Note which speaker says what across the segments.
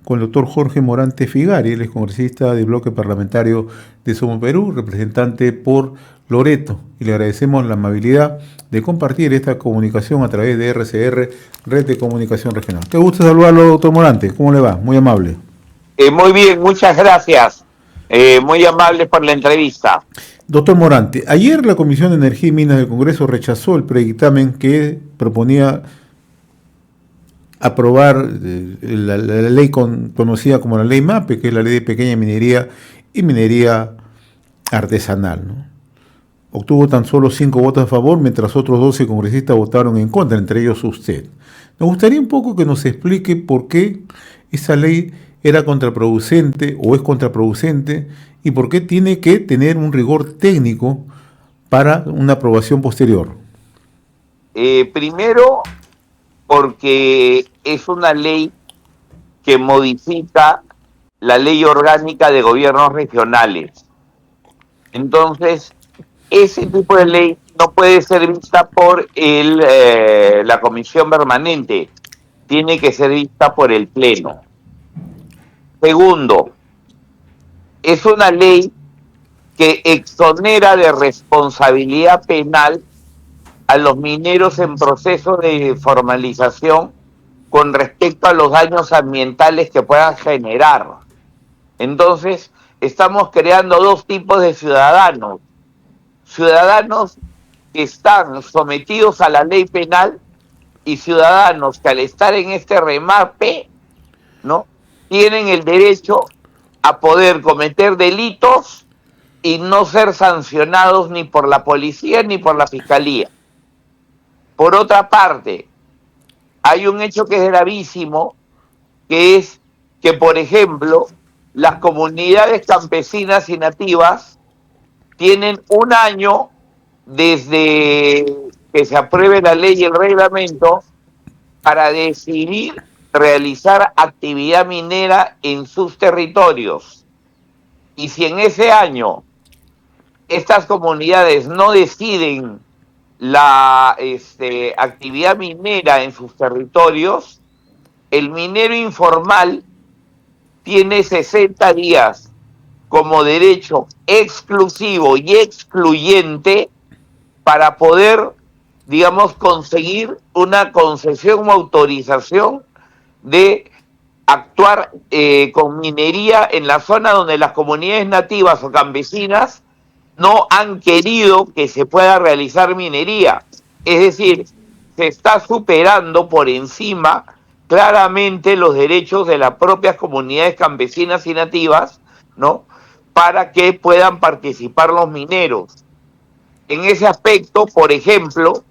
Speaker 1: con el doctor Jorge Morante Figari, él es congresista del bloque parlamentario de Somos Perú, representante por Loreto, y le agradecemos la amabilidad de compartir esta comunicación a través de RCR, Red de Comunicación Regional. Qué gusto saludarlo, doctor Morante, ¿cómo le va? Muy amable.
Speaker 2: Muy bien, muchas gracias. Muy amable por la entrevista.
Speaker 1: Doctor Morante, ayer la Comisión de Energía y Minas del Congreso rechazó el predictamen que proponía aprobar la ley conocida como la ley MAPE, que es la ley de pequeña minería y minería artesanal, ¿no? Obtuvo tan solo 5 votos a favor, mientras otros 12 congresistas votaron en contra, entre ellos usted. Nos gustaría un poco que nos explique por qué esa ley era contraproducente o es contraproducente y por qué tiene que tener un rigor técnico para una aprobación posterior.
Speaker 2: Primero, porque es una ley que modifica la ley orgánica de gobiernos regionales. Entonces, ese tipo de ley no puede ser vista por la comisión permanente, tiene que ser vista por el Pleno. Segundo, es una ley que exonera de responsabilidad penal a los mineros en proceso de formalización con respecto a los daños ambientales que puedan generar. Entonces, estamos creando dos tipos de ciudadanos. Ciudadanos que están sometidos a la ley penal y ciudadanos que al estar en este remape, ¿no?, tienen el derecho a poder cometer delitos y no ser sancionados ni por la policía ni por la fiscalía. Por otra parte, hay un hecho que es gravísimo, que es que, por ejemplo, las comunidades campesinas y nativas tienen un año desde que se apruebe la ley y el reglamento para decidir realizar actividad minera en sus territorios. Y si en ese año estas comunidades no deciden la actividad minera en sus territorios, el minero informal tiene 60 días como derecho exclusivo y excluyente para poder, digamos, conseguir una concesión o autorización de actuar con minería en la zona donde las comunidades nativas o campesinas no han querido que se pueda realizar minería. Es decir, se está superando por encima claramente los derechos de las propias comunidades campesinas y nativas, ¿no?, para que puedan participar los mineros. En ese aspecto, por ejemplo,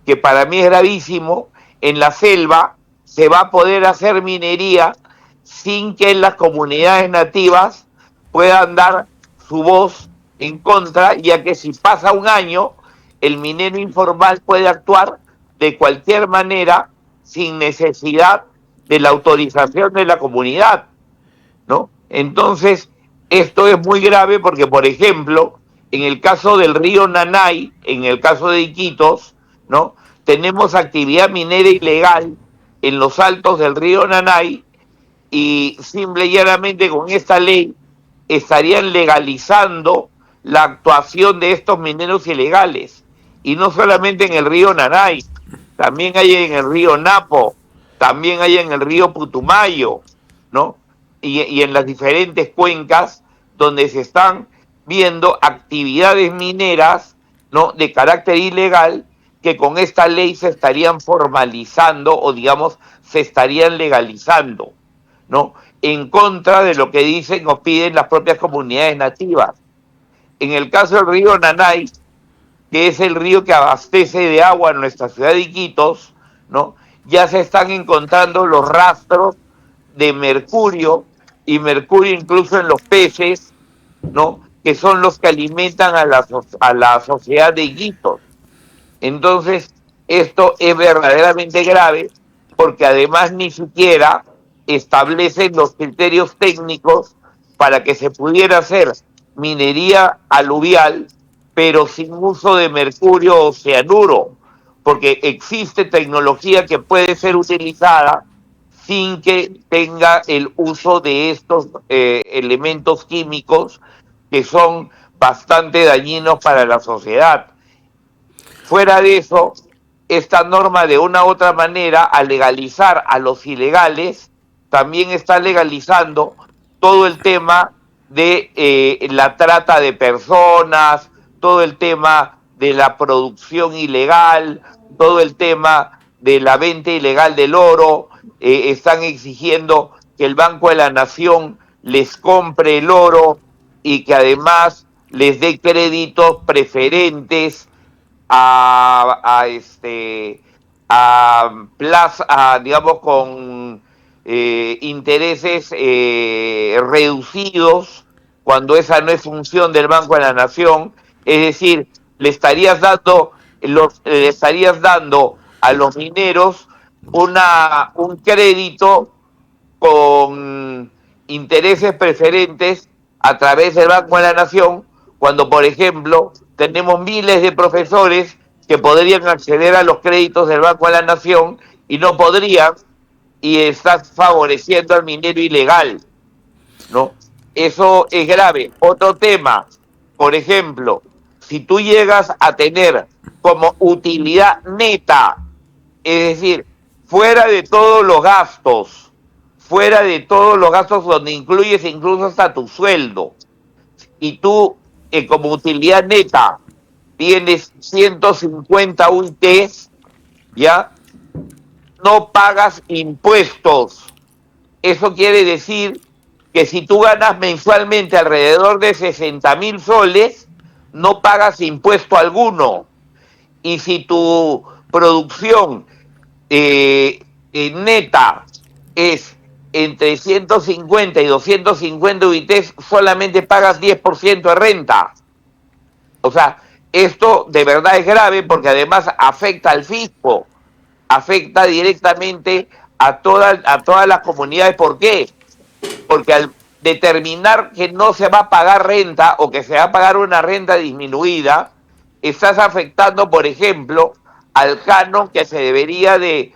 Speaker 2: que para mí es gravísimo, en la selva se va a poder hacer minería sin que las comunidades nativas puedan dar su voz en contra, ya que si pasa un año, el minero informal puede actuar de cualquier manera sin necesidad de la autorización de la comunidad, ¿no? Entonces, esto es muy grave porque, por ejemplo, en el caso del río Nanay, en el caso de Iquitos, ¿no?, tenemos actividad minera ilegal en los altos del río Nanay y simple y llanamente con esta ley estarían legalizando la actuación de estos mineros ilegales. Y no solamente en el río Nanay, también hay en el río Napo, también hay en el río Putumayo, ¿no?, y en las diferentes cuencas donde se están viendo actividades mineras, ¿no?, de carácter ilegal, que con esta ley se estarían formalizando o, digamos, se estarían legalizando, ¿no?, en contra de lo que dicen o piden las propias comunidades nativas. En el caso del río Nanay, que es el río que abastece de agua a nuestra ciudad de Iquitos, ¿no?, ya se están encontrando los rastros de mercurio, y mercurio incluso en los peces, ¿no?, que son los que alimentan a la sociedad de Iquitos. Entonces, esto es verdaderamente grave porque además ni siquiera establecen los criterios técnicos para que se pudiera hacer minería aluvial, pero sin uso de mercurio o cianuro, porque existe tecnología que puede ser utilizada sin que tenga el uso de estos elementos químicos que son bastante dañinos para la sociedad. Fuera de eso, esta norma de una u otra manera, al legalizar a los ilegales, también está legalizando todo el tema de la trata de personas, todo el tema de la producción ilegal, todo el tema de la venta ilegal del oro. Están exigiendo que el Banco de la Nación les compre el oro y que además les dé créditos preferentes a plaza, digamos, con intereses reducidos, cuando esa no es función del Banco de la Nación. Es decir, le estarías dando a los mineros un crédito con intereses preferentes a través del Banco de la Nación, cuando, por ejemplo, tenemos miles de profesores que podrían acceder a los créditos del Banco de la Nación y no podrían, y estás favoreciendo al minero ilegal, ¿no? Eso es grave. Otro tema, por ejemplo, si tú llegas a tener como utilidad neta, es decir, fuera de todos los gastos, donde incluyes incluso hasta tu sueldo, y tú como utilidad neta tienes 150 UITs, ¿ya? No pagas impuestos. Eso quiere decir que si tú ganas mensualmente alrededor de 60.000 soles, no pagas impuesto alguno. Y si tu producción neta es entre 150 y 250 UITs, solamente pagas 10% de renta. O sea, esto de verdad es grave porque además afecta al fisco, afecta directamente a todas las comunidades. ¿Por qué? Porque al determinar que no se va a pagar renta o que se va a pagar una renta disminuida, estás afectando, por ejemplo, al canon que se debería de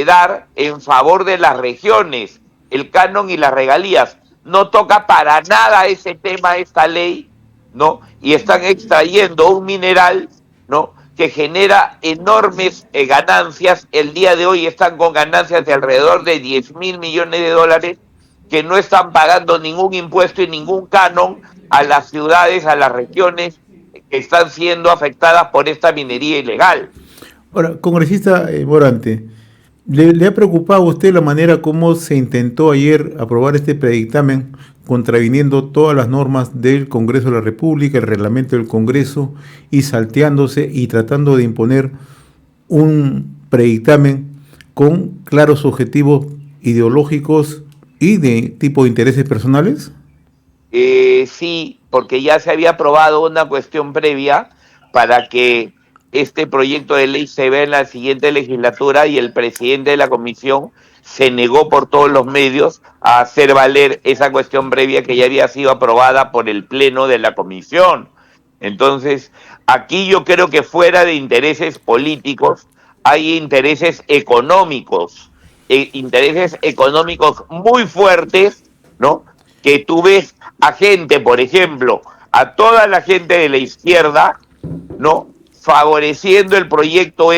Speaker 2: dar en favor de las regiones, el canon y las regalías. No toca para nada ese tema esta ley, ¿no? Y están extrayendo un mineral, ¿no?, que genera enormes ganancias. El día de hoy están con ganancias de alrededor de 10.000 millones de dólares, que no están pagando ningún impuesto y ningún canon a las ciudades, a las regiones que están siendo afectadas por esta minería ilegal.
Speaker 1: Ahora, congresista Morante, ¿le ha preocupado a usted la manera como se intentó ayer aprobar este predictamen, contraviniendo todas las normas del Congreso de la República, el reglamento del Congreso, y salteándose y tratando de imponer un predictamen con claros objetivos ideológicos y de tipo de intereses personales?
Speaker 2: Sí, porque ya se había aprobado una cuestión previa para que este proyecto de ley se vea en la siguiente legislatura, y el presidente de la comisión se negó por todos los medios a hacer valer esa cuestión previa que ya había sido aprobada por el pleno de la comisión. Entonces, aquí yo creo que fuera de intereses políticos hay intereses económicos muy fuertes, ¿no? Que tú ves a gente, por ejemplo, a toda la gente de la izquierda, ¿no?, favoreciendo el proyecto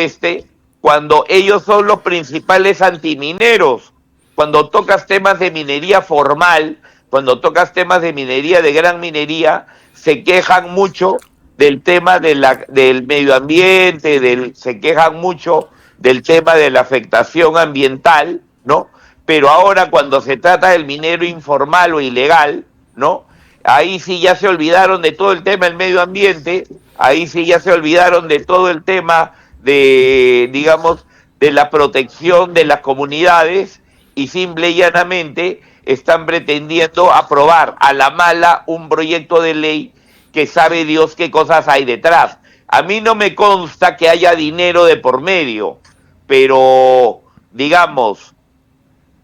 Speaker 2: cuando ellos son los principales antimineros. Cuando tocas temas de minería formal, cuando tocas temas de minería, de gran minería, se quejan mucho del tema del medio ambiente, se quejan mucho del tema de la afectación ambiental, ¿no? Pero ahora, cuando se trata del minero informal o ilegal, ¿no?, ahí sí ya se olvidaron de todo el tema del medio ambiente, ahí sí ya se olvidaron de todo el tema de, digamos, de la protección de las comunidades, y simple y llanamente están pretendiendo aprobar a la mala un proyecto de ley que sabe Dios qué cosas hay detrás. A mí no me consta que haya dinero de por medio, pero digamos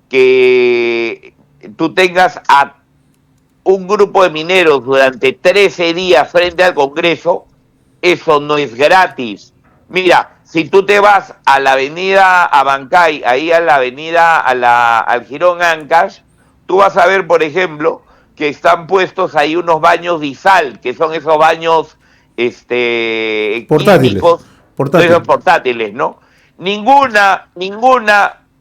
Speaker 2: que tú tengas a un grupo de mineros durante 13 días frente al Congreso, eso no es gratis. Mira, Si tú te vas a la avenida Abancay, ahí a la avenida, al Jirón Ancash, tú vas a ver, por ejemplo, que están puestos ahí unos baños Disal, que son esos baños
Speaker 1: Portátiles,
Speaker 2: químicos, esos
Speaker 1: portátiles.
Speaker 2: portátiles, ¿no? Ninguna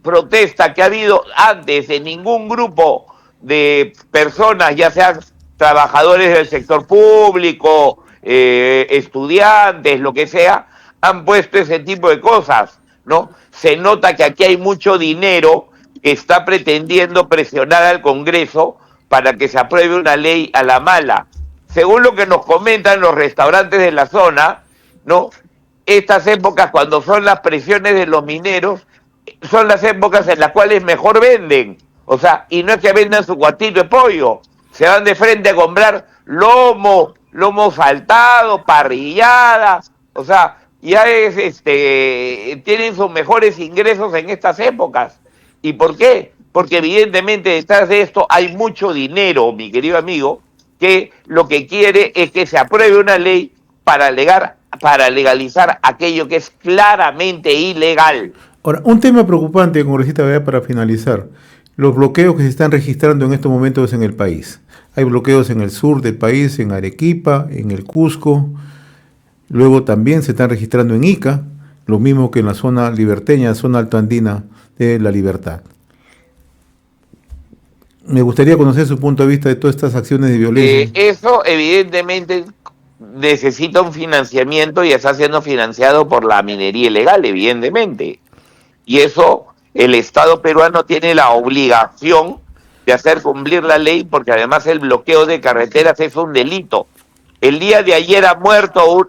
Speaker 2: protesta que ha habido antes de ningún grupo de personas, ya sean trabajadores del sector público, estudiantes, lo que sea, han puesto ese tipo de cosas, ¿no? Se nota que aquí hay mucho dinero que está pretendiendo presionar al Congreso para que se apruebe una ley a la mala. Según lo que nos comentan los restaurantes de la zona, ¿no? Estas épocas, cuando son las presiones de los mineros, son las épocas en las cuales mejor venden. O sea, y no es que vendan su cuartito de pollo, se van de frente a comprar lomo saltado, parrilladas, o sea, ya tienen sus mejores ingresos en estas épocas. ¿Y por qué? Porque evidentemente detrás de esto hay mucho dinero, mi querido amigo, que lo que quiere es que se apruebe una ley para legalizar aquello que es claramente ilegal.
Speaker 1: Ahora, un tema preocupante, congresista Bea, para finalizar, los bloqueos que se están registrando en estos momentos en el país. Hay bloqueos en el sur del país, en Arequipa, en el Cusco, luego también se están registrando en Ica, lo mismo que en la zona liberteña, zona altoandina de La Libertad. Me gustaría conocer su punto de vista de todas estas acciones de violencia.
Speaker 2: Eso evidentemente necesita un financiamiento y está siendo financiado por la minería ilegal, evidentemente. Y eso el Estado peruano tiene la obligación de hacer cumplir la ley, porque además el bloqueo de carreteras es un delito. El día de ayer ha muerto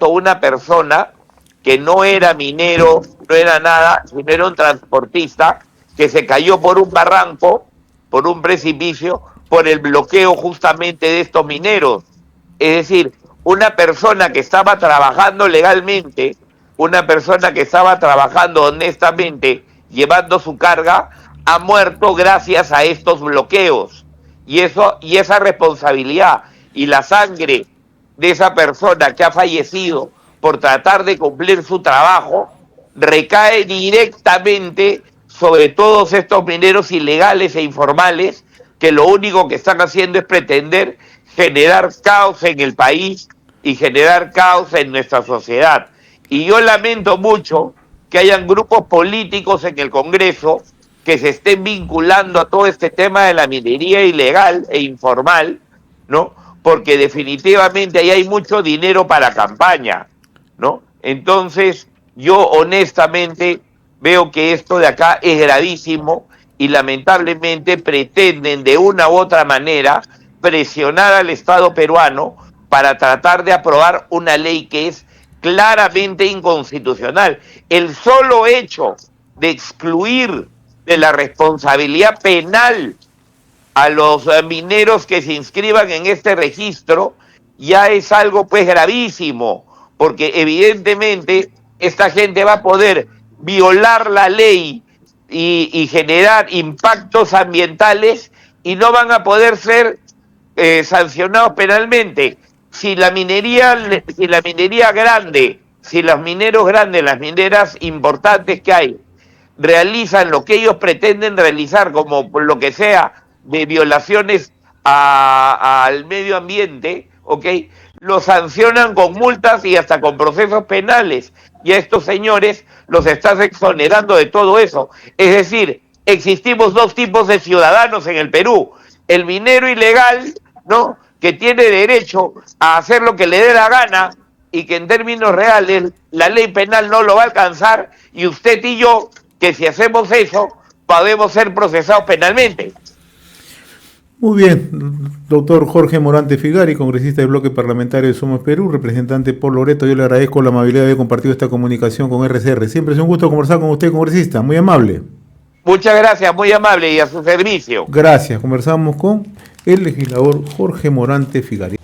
Speaker 2: una persona que no era minero, no era nada, sino era un transportista que se cayó por un barranco, por un precipicio, por el bloqueo justamente de estos mineros. Es decir, una persona que estaba trabajando legalmente, una persona que estaba trabajando honestamente, llevando su carga, ha muerto gracias a estos bloqueos. Y esa responsabilidad y la sangre de esa persona que ha fallecido por tratar de cumplir su trabajo recae directamente sobre todos estos mineros ilegales e informales que lo único que están haciendo es pretender generar caos en el país y generar caos en nuestra sociedad. Y yo lamento mucho que hayan grupos políticos en el Congreso que se estén vinculando a todo este tema de la minería ilegal e informal, ¿no? Porque definitivamente ahí hay mucho dinero para campaña, ¿no? Entonces, yo honestamente veo que esto de acá es gravísimo y lamentablemente pretenden de una u otra manera presionar al Estado peruano para tratar de aprobar una ley que es claramente inconstitucional. El solo hecho de excluir de la responsabilidad penal a los mineros que se inscriban en este registro ya es algo pues gravísimo, porque evidentemente esta gente va a poder violar la ley y generar impactos ambientales y no van a poder ser sancionados penalmente. Si la minería grande, si los mineros grandes, las mineras importantes que hay, realizan lo que ellos pretenden realizar, como lo que sea de violaciones al medio ambiente, ¿ok? Los sancionan con multas y hasta con procesos penales. Y a estos señores los estás exonerando de todo eso. Es decir, existimos dos tipos de ciudadanos en el Perú. El minero ilegal, ¿no?, que tiene derecho a hacer lo que le dé la gana y que en términos reales la ley penal no lo va a alcanzar, y usted y yo, que si hacemos eso, podemos ser procesados penalmente.
Speaker 1: Muy bien, doctor Jorge Morante Figari, congresista del bloque parlamentario de Somos Perú, representante por Loreto, yo le agradezco la amabilidad de haber compartido esta comunicación con RCR. Siempre es un gusto conversar con usted, congresista, muy amable.
Speaker 2: Muchas gracias, muy amable y a su servicio.
Speaker 1: Gracias, conversamos con el legislador Jorge Morante Figari.